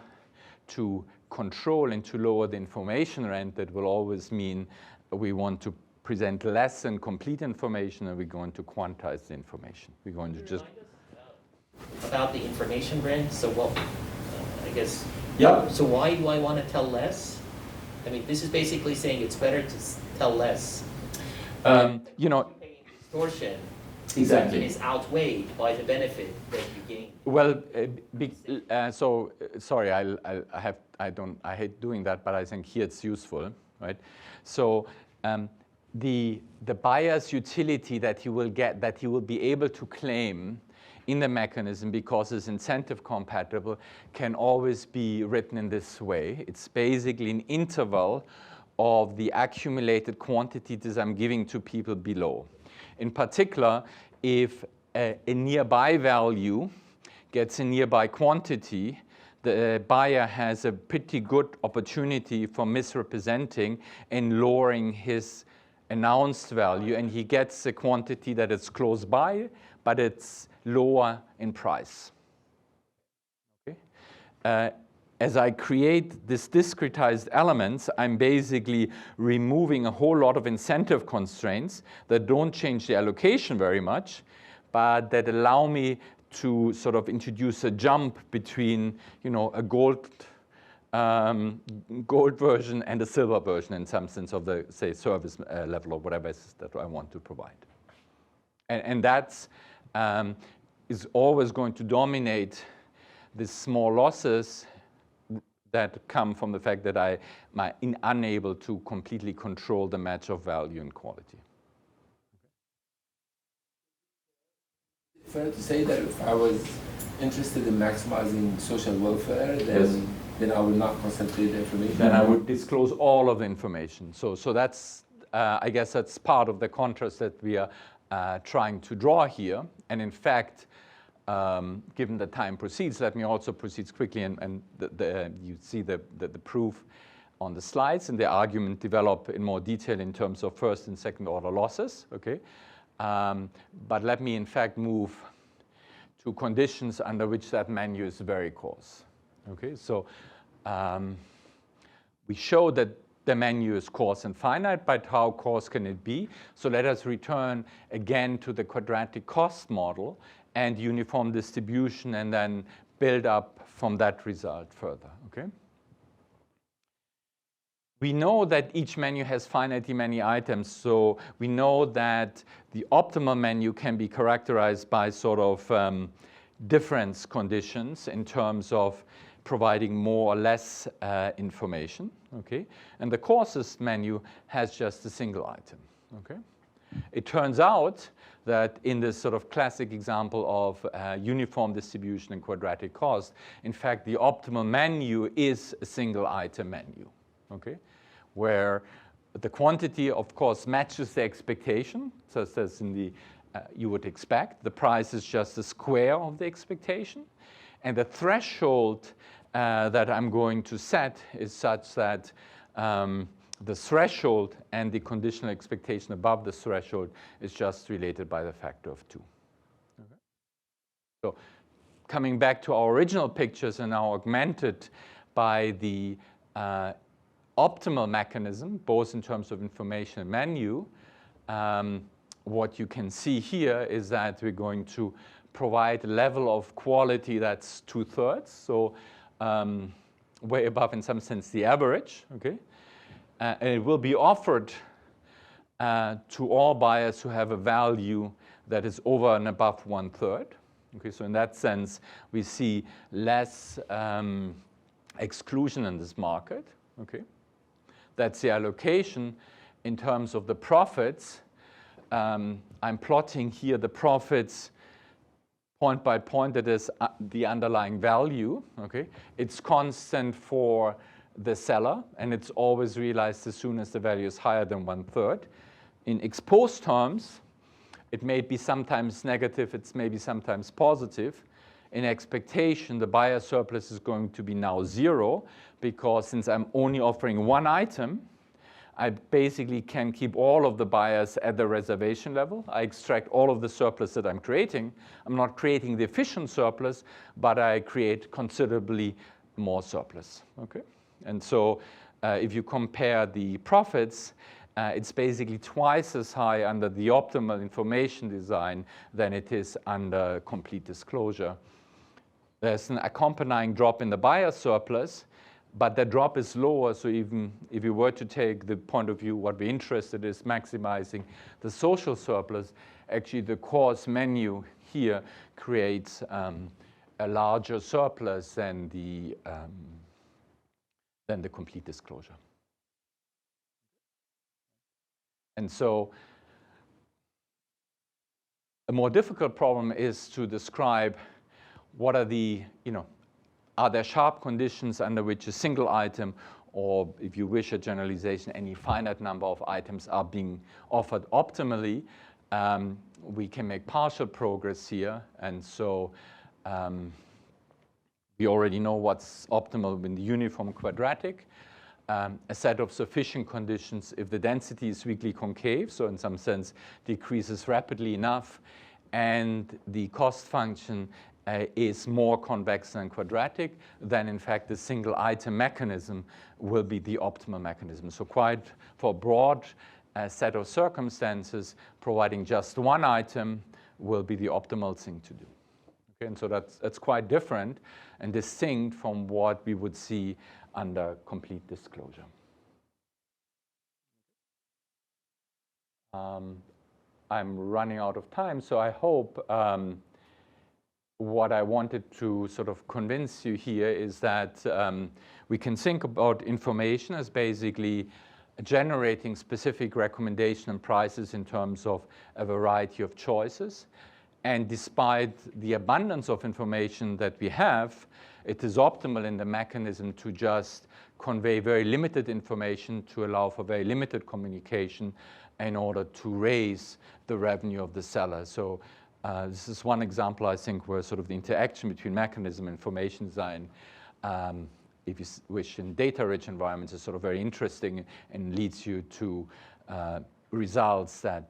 to control and to lower the information rent that will always mean we want to present less than complete information, and we're going to quantize the information. We're going to just... About the information rent, so what, I guess... Yeah. So why do I want to tell less? I mean, this is basically saying it's better to tell less. You know... Distortion. Exactly. Is outweighed by the benefit that you gain. Well, so sorry, I hate doing that, but I think here it's useful, right? So the buyer's utility that he will get, that he will be able to claim in the mechanism because it's incentive compatible, can always be written in this way. It's basically an interval of the accumulated quantities I'm giving to people below. In particular, if a nearby value gets a nearby quantity, the buyer has a pretty good opportunity for misrepresenting and lowering his announced value, and he gets a quantity that is close by, but it's lower in price. Okay? As I create these discretized elements, I'm basically removing a whole lot of incentive constraints that don't change the allocation very much, but that allow me to sort of introduce a jump between, you know, a gold version and a silver version in some sense of the, say, service level or whatever it is that I want to provide. And that's is always going to dominate the small losses that come from the fact that I'm unable to completely control the match of value and quality. Fair to say that if I was interested in maximizing social welfare, then I would not concentrate the information. Then I would disclose all of the information. So that's, I guess that's part of the contrast that we are trying to draw here. And in fact, given the time proceeds, let me also proceed quickly, and you see the proof on the slides, and the argument develop in more detail in terms of first and second order losses, okay? But let me in fact move to conditions under which that menu is very coarse. Okay, so we show that the menu is coarse and finite, but how coarse can it be? So let us return again to the quadratic cost model and uniform distribution, and then build up from that result further. Okay. We know that each menu has finitely many items, so we know that the optimal menu can be characterized by sort of difference conditions in terms of providing more or less information, okay? And the coarsest menu has just a single item, okay? It turns out that in this sort of classic example of uniform distribution and quadratic cost, in fact, the optimal menu is a single item menu, okay? Where the quantity, of course, matches the expectation, so as in the, you would expect. The price is just the square of the expectation. And the threshold that I'm going to set is such that the threshold and the conditional expectation above the threshold is just related by the factor of 2. Okay. So coming back to our original pictures and now augmented by the optimal mechanism, both in terms of information and menu, what you can see here is that we're going to provide a level of quality that's 2/3, so way above, in some sense, the average. Okay, and it will be offered to all buyers who have a value that is over and above 1/3. Okay, so in that sense, we see less exclusion in this market. Okay, that's the allocation. In terms of the profits, I'm plotting here the profits point by point. That is the underlying value. Okay, it's constant for the seller, and it's always realized as soon as the value is higher than 1/3. In ex post terms, it may be sometimes negative, it's maybe sometimes positive. In expectation, the buyer surplus is going to be now 0, because since I'm only offering one item, I basically can keep all of the buyers at the reservation level. I extract all of the surplus that I'm creating. I'm not creating the efficient surplus, but I create considerably more surplus. Okay? And so if you compare the profits, it's basically twice as high under the optimal information design than it is under complete disclosure. There's an accompanying drop in the buyer surplus, but the drop is lower, so even if you were to take the point of view what we're interested in is maximizing the social surplus, actually the coarse menu here creates a larger surplus than the complete disclosure. And so a more difficult problem is to describe what are the, are there sharp conditions under which a single item, or if you wish a generalization, any finite number of items are being offered optimally. We can make partial progress here, and so we already know what's optimal in the uniform quadratic. A set of sufficient conditions if the density is weakly concave, so in some sense decreases rapidly enough, and the cost function is more convex than quadratic, then in fact the single item mechanism will be the optimal mechanism. So quite for a broad set of circumstances, providing just one item will be the optimal thing to do. Okay, and so that's quite different and distinct from what we would see under complete disclosure. I'm running out of time, so I hope what I wanted to sort of convince you here is that we can think about information as basically generating specific recommendation and prices in terms of a variety of choices. And despite the abundance of information that we have, it is optimal in the mechanism to just convey very limited information to allow for very limited communication in order to raise the revenue of the seller. So this is one example, I think, where sort of the interaction between mechanism and information design, if you wish, in data-rich environments is sort of very interesting and leads you to results that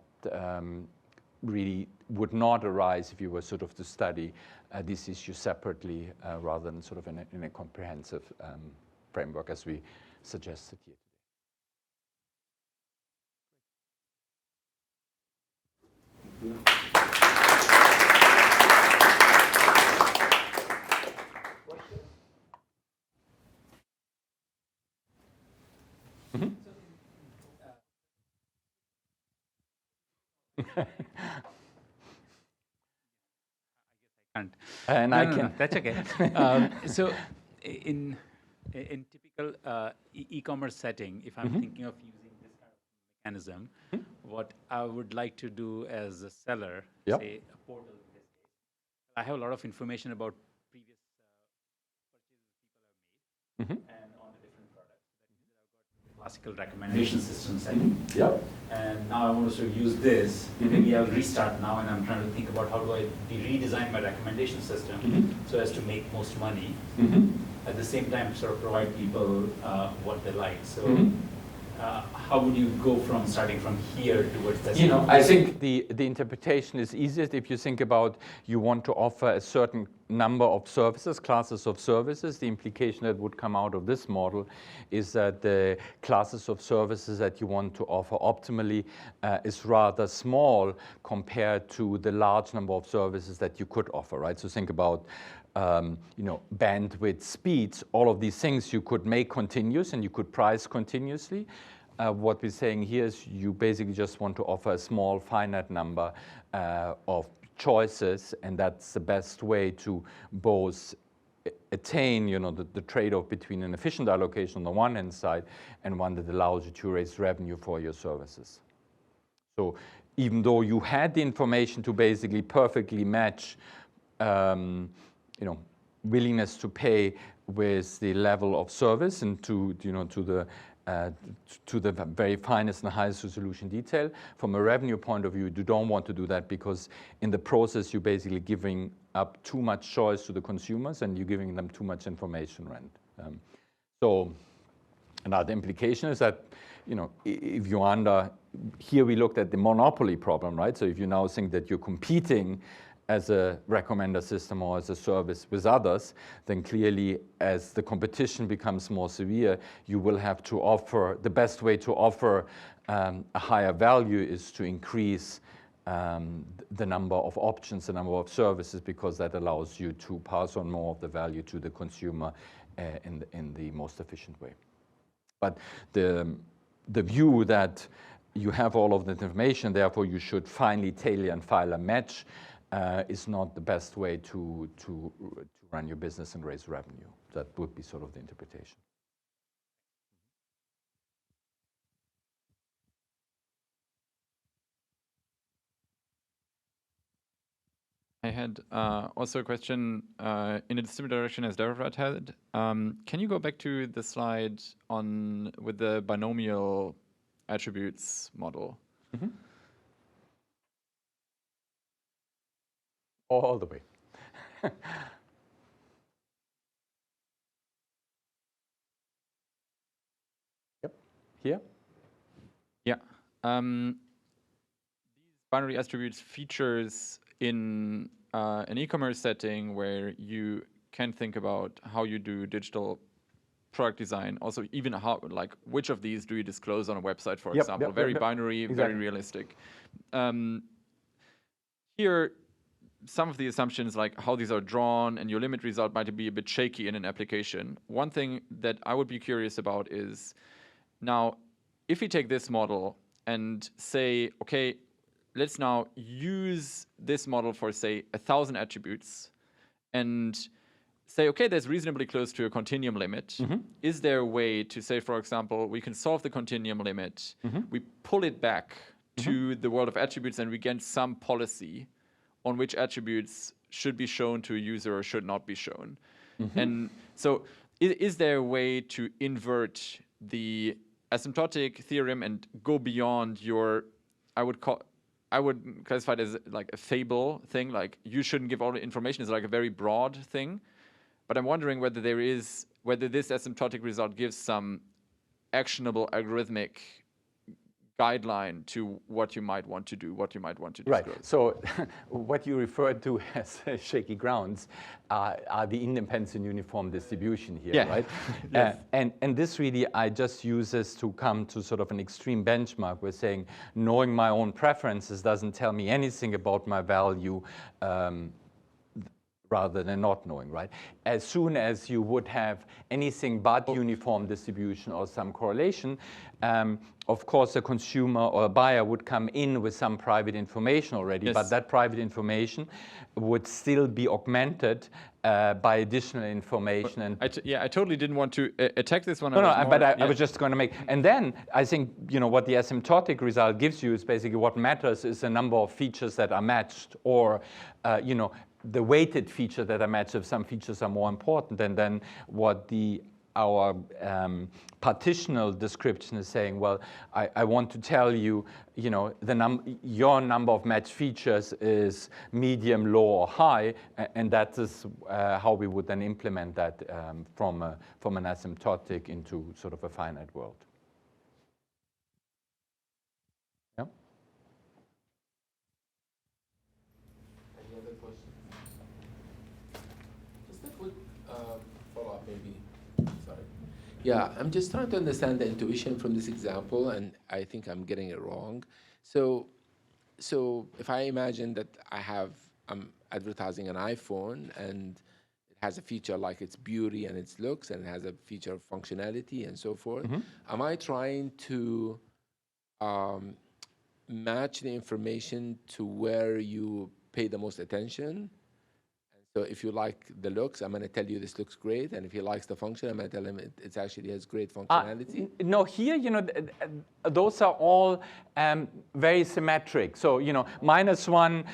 really would not arise if you were sort of to study these issues separately rather than sort of in a comprehensive framework as we suggested here. Can't. And No, I no, can. no, that's okay. So in typical e-commerce setting, if I'm thinking of using this kind of mechanism, what I would like to do as a seller, Yep. say a portal in this case, I have a lot of information about previous purchases people have made and on the different products. That means that I've got classical recommendation system setting. Yep. And now I want to sort of use this. Maybe I'll restart now, and I'm trying to think about how do I redesign my recommendation system so as to make most money. At the same time, sort of provide people what they like. So how would you go from starting from here towards this? You know, I think the interpretation is easiest if you think about you want to offer a certain number of services, classes of services. The implication that would come out of this model is that the classes of services that you want to offer optimally is rather small compared to the large number of services that you could offer, right? So think about you know, bandwidth, speeds, all of these things you could make continuous and you could price continuously. What we're saying here is you basically just want to offer a small finite number of choices, and that's the best way to both attain, you know, the trade-off between an efficient allocation on the one hand side and one that allows you to raise revenue for your services. So even though you had the information to basically perfectly match you know, willingness to pay with the level of service and to, you know, to the very finest and highest resolution detail. From a revenue point of view, you don't want to do that because in the process, you're basically giving up too much choice to the consumers and you're giving them too much information rent. So another implication is that, you know, if you're under, here we looked at the monopoly problem, right? So if you now think that you're competing as a recommender system or as a service with others, then clearly as the competition becomes more severe, you will have to offer, the best way to offer a higher value is to increase the number of options, the number of services, because that allows you to pass on more of the value to the consumer in the most efficient way. But the view that you have all of that information, therefore you should finely tailor and file a match, is not the best way to run your business and raise revenue. That would be sort of the interpretation. I had also a question in a similar direction as Derek had. Can you go back to the slide on with the binomial attributes model? All the way. Yep. Here? Yeah. These binary attributes features in an e-commerce setting where you can think about how you do digital product design. Also, even how, like, which of these do you disclose on a website, for example? Very binary, exactly. very realistic. Here, some of the assumptions, like how these are drawn and your limit result, might be a bit shaky in an application. One thing that I would be curious about is, now, if we take this model and say, okay, let's now use this model for, say, 1,000 attributes and say, okay, that's reasonably close to a continuum limit. Is there a way to say, for example, we can solve the continuum limit, we pull it back to the world of attributes, and we get some policy on which attributes should be shown to a user or should not be shown? And so is there a way to invert the asymptotic theorem and go beyond your, I would classify it as like a fable thing, like you shouldn't give all the information, is like a very broad thing. But I'm wondering whether whether this asymptotic result gives some actionable algorithmic guideline to what you might want to do, what you might want to Right. disclose. So what you referred to as shaky grounds are the independence and uniform distribution here, Yeah. right? Yes. And this really I just use this to come to sort of an extreme benchmark. We're saying knowing my own preferences doesn't tell me anything about my value rather than not knowing, right? As soon as you would have anything but uniform distribution or some correlation, of course, a consumer or a buyer would come in with some private information already, Yes. but that private information would still be augmented by additional information. And I totally didn't want to attack this one. no, I Yeah. was just going to make, and then I think, what the asymptotic result gives you is basically what matters is the number of features that are matched, or, the weighted feature that are matched. If some features are more important, and then what our partitional description is saying, well, I want to tell you, your number of matched features is medium, low, or high, and that is how we would then implement that from an asymptotic into sort of a finite world. Yeah. Any other questions? Just a quick follow-up, maybe. Sorry. Yeah, I'm just trying to understand the intuition from this example, and I think I'm getting it wrong. So if I imagine that I'm advertising an iPhone, and it has a feature like its beauty and its looks, and it has a feature of functionality and so forth, am I trying to match the information to where you pay the most attention? So if you like the looks, I'm going to tell you this looks great, and if he likes the function, I'm going to tell him it actually has great functionality. No, here, those are all very symmetric. So, -1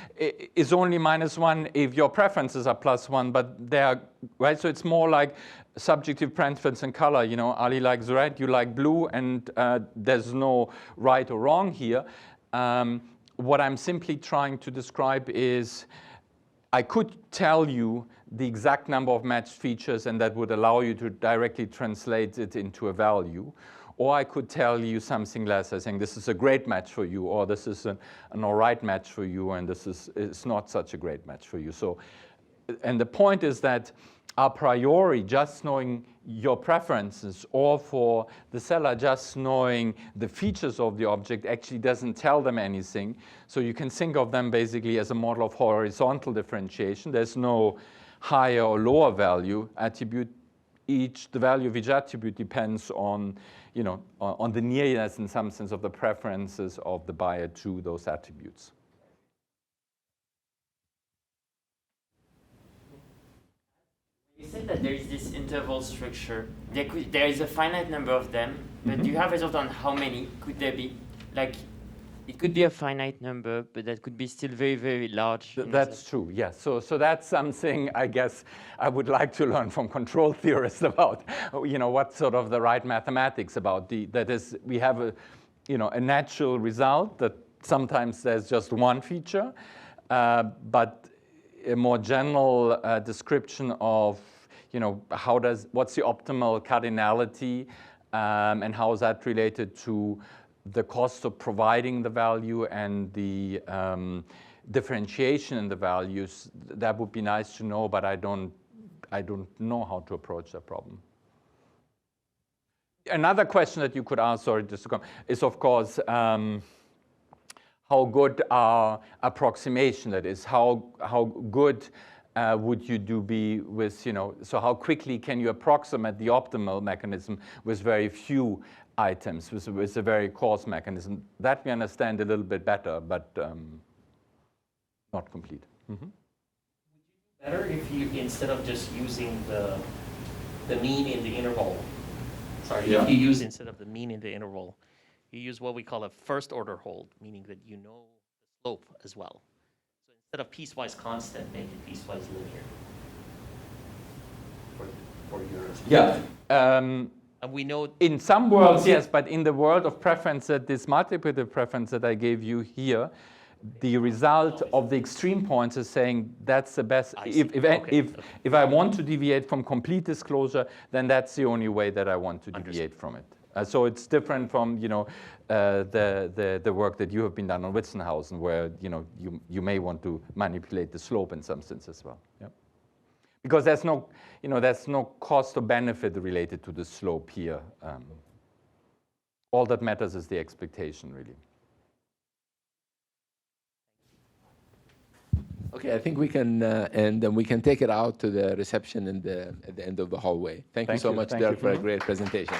is only -1 if your preferences are +1, but they are, right? So it's more like subjective preference and color. Ali likes red, you like blue, and there's no right or wrong here. What I'm simply trying to describe is, I could tell you the exact number of matched features, and that would allow you to directly translate it into a value. Or I could tell you something less, saying this is a great match for you, or this is an all right match for you, and this is not such a great match for you. So, and the point is that a priori, just knowing your preferences, or for the seller, just knowing the features of the object actually doesn't tell them anything. So you can think of them basically as a model of horizontal differentiation. There's no higher or lower value attribute. The value of each attribute depends on, on the nearness, in some sense, of the preferences of the buyer to those attributes. You said that there is this interval structure. There is a finite number of them, but do you have a result on how many could there be? Like, it could be a finite number, but that could be still very, very large. That's true, yes. So that's something I guess I would like to learn from control theorists about, what sort of the right mathematics about that is, we have a natural result that sometimes there's just one feature, but a more general description of, what's the optimal cardinality, and how is that related to the cost of providing the value and the differentiation in the values. That would be nice to know, but I don't know how to approach that problem. Another question that you could ask, is of course, how good our approximation, that is, how good would you be with, so how quickly can you approximate the optimal mechanism with very few items, with a very coarse mechanism? That we understand a little bit better, but not complete. Mm-hmm. Better if you, instead of just using the mean in the interval, if you use, instead of the mean in the interval, you use what we call a first order hold, meaning that you know the slope as well. So instead of piecewise constant, make it piecewise linear for yours. Yeah. And we know in some worlds, yes, but in the world of preference, this multiplicative preference that I gave you here, the result of the extreme points is saying that's the best. If I want to deviate from complete disclosure, then that's the only way that I want to deviate from it. So it's different from, you know, the work that you have been done on Witzenhausen, where, you know, you may want to manipulate the slope in some sense as well. Yeah. Because there's no, you know, there's no cost or benefit related to the slope here. All that matters is the expectation, really. Okay, I think we can end, and we can take it out to the reception at the end of the hallway. Thank you so much, Dirk, for a great presentation.